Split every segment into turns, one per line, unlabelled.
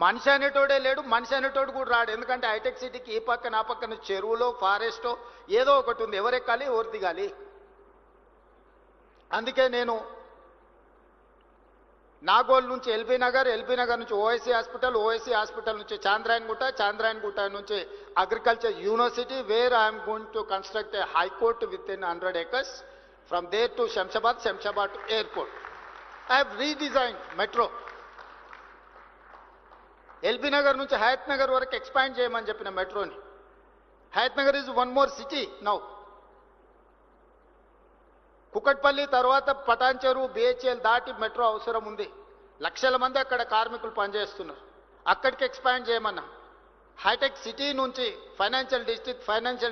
మనిషి అనేటోడే లేడు, మనిషి అనేటోడు కూడా రాడు. ఎందుకంటే హైటెక్ సిటీకి ఈ పక్కన ఆ పక్కన చెరువులో ఫారెస్టో ఏదో ఒకటి ఉంది, ఎవరెక్కాలి ఎవరు దిగాలి. అందుకే నేను నాగోల్ నుంచి ఎల్బీ నగర్, ఎల్బీ నగర్ నుంచి ఓఎస్సీ హాస్పిటల్, ఓఎస్సీ హాస్పిటల్ నుంచి చాంద్రాయణగుట్ట, చాంద్రాయణగుట్ట నుంచి agriculture university, where I'm going to construct a high court within 100 acres, from there to Shamshabad, Shamshabad to airport. I have redesigned metro. LB Nagar నుంచి హయత్ నగర్ వరకు ఎక్స్పాండ్ చేయమని చెప్పిన మెట్రోని. Hayat Nagar is one more city now. Kukatpally తర్వాత Patancheru, BHEL దాటి metro అవసరం ఉంది. లక్షల మంది అక్కడ కార్మికులు పనిచేస్తున్నారు. అక్కడికి ఎక్స్పాండ్ చేయమన్నా. హైటెక్ సిటీ నుంచి ఫైనాన్షియల్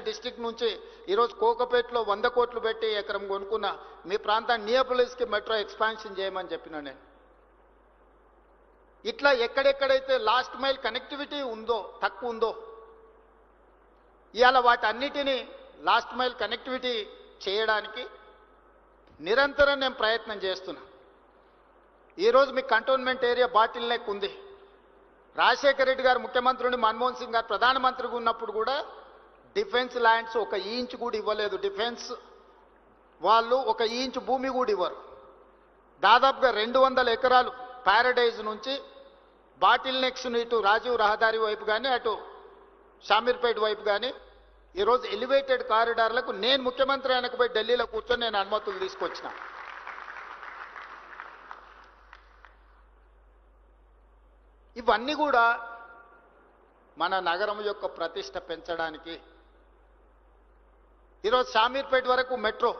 డిస్ట్రిక్ట్ నుంచి ఈరోజు కోకపేటలో 100 కోట్లు పెట్టి ఎకరం కొనుక్కున్న మీ ప్రాంతాన్ని నియోపోలిస్కి మెట్రో ఎక్స్పాన్షన్ చేయమని చెప్పిన నేను. ఇట్లా ఎక్కడెక్కడైతే లాస్ట్ మైల్ కనెక్టివిటీ ఉందో, తక్కువ ఉందో, ఇవాళ వాటన్నిటినీ లాస్ట్ మైల్ కనెక్టివిటీ చేయడానికి నిరంతరం నేను ప్రయత్నం చేస్తున్నా. ఈరోజు మీ కంటోన్మెంట్ ఏరియా బాటిల్ నెక్ ఉంది. రాజశేఖర రెడ్డి గారు ముఖ్యమంత్రిని, మన్మోహన్ సింగ్ గారు ప్రధానమంత్రిగా ఉన్నప్పుడు కూడా డిఫెన్స్ ల్యాండ్స్ 1 ఇంచ్ కూడా ఇవ్వలేదు. డిఫెన్స్ వాళ్ళు 1 ఇంచ్ భూమి కూడా ఇవ్వరు. దాదాపుగా 200 ఎకరాలు ప్యారడైజ్ నుంచి బాటిల్ నెక్స్ ఇటు రాజీవ్ రహదారి వైపు కానీ, అటు షామీర్పేట వైపు కానీ ఈరోజు ఎలివేటెడ్ కారిడార్లకు నేను ముఖ్యమంత్రి వెనకపోయి ఢిల్లీలో కూర్చొని నేను అనుమతులు తీసుకొచ్చిన. ఇవన్నీ కూడా మన నగరం యొక్క ప్రతిష్ట పెంచడానికి. ఈరోజు షామీర్పేట వరకు మెట్రో,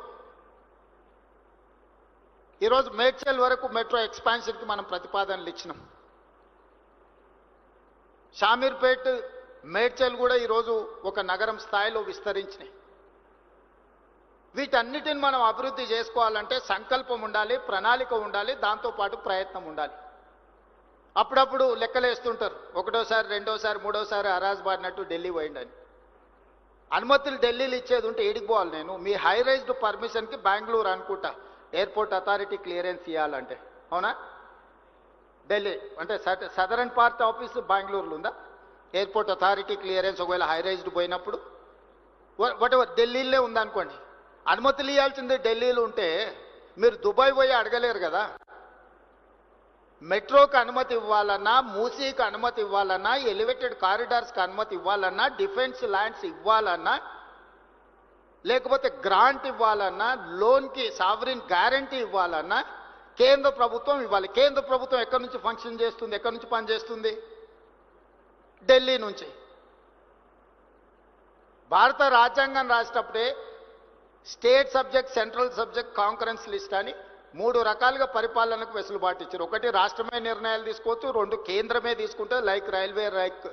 ఈరోజు మేడ్చల్ వరకు మెట్రో ఎక్స్పాన్షన్కి మనం ప్రతిపాదనలు ఇచ్చినాం. షామీర్పేట, మేడ్చల్ కూడా ఈరోజు ఒక నగరం స్థాయిలో విస్తరించినాయి. వీటన్నిటిని మనం అభివృద్ధి చేసుకోవాలంటే సంకల్పం ఉండాలి, ప్రణాళిక ఉండాలి, దాంతోపాటు ప్రయత్నం ఉండాలి. అప్పుడప్పుడు లెక్కలేస్తుంటారు, 1వసారి 2వసారి 3వసారి అరాజ్ బాడినట్టు ఢిల్లీ పోయిండని. అనుమతులు ఢిల్లీలో ఇచ్చేది ఉంటే ఏడికి పోవాలి నేను? మీ హై రైజ్డ్ పర్మిషన్కి బెంగళూరు అనుకుంటా ఎయిర్పోర్ట్ అథారిటీ క్లియరెన్స్ ఇవ్వాలంటే, అవునా? ఢిల్లీ అంటే సదరన్ పార్ట్ ఆఫీస్ బెంగళూరులో ఉందా? ఎయిర్పోర్ట్ అథారిటీ క్లియరెన్స్ ఒకవేళ హై రైజ్డ్ పోయినప్పుడు వాట్ ఎవర్ ఢిల్లీలో ఉందనుకోండి, అనుమతులు ఇవ్వాల్సింది ఢిల్లీలో ఉంటే మీరు దుబాయ్ పోయి అడగలేరు కదా. మెట్రోకి అనుమతి ఇవ్వాలన్నా, మూసీకి అనుమతి ఇవ్వాలన్నా, ఎలివేటెడ్ కారిడార్స్కి అనుమతి ఇవ్వాలన్నా, డిఫెన్స్ ల్యాండ్స్ ఇవ్వాలన్నా, లేకపోతే గ్రాంట్ ఇవ్వాలన్నా, లోన్కి సావరిన్ గ్యారంటీ ఇవ్వాలన్నా కేంద్ర ప్రభుత్వం ఇవ్వాలి. కేంద్ర ప్రభుత్వం ఎక్కడి నుంచి ఫంక్షన్ చేస్తుంది, ఎక్కడి నుంచి పనిచేస్తుంది? ఢిల్లీ నుంచి. భారత రాజ్యాంగం రాసేటప్పుడే state subject, central subject, concurrence list అని 3 రకాలుగా పరిపాలనకు వెసులుబాటు ఇచ్చారు. 1 రాష్ట్రమే నిర్ణయాలు తీసుకోవచ్చు, 2 కేంద్రమే తీసుకుంటే like railway, like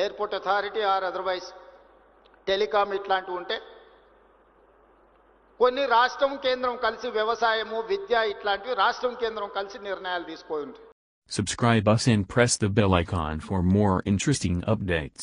airport authority or otherwise telecom ఇట్లాంటివి ఉంటే, కొన్ని రాష్ట్రం కేంద్రం కలిసి వ్యవసాయము, విద్య ఇట్లాంటివి రాష్ట్రం కేంద్రం కలిసి నిర్ణయాలు తీసుకోండి.
Subscribe us and press the bell icon for more interesting updates.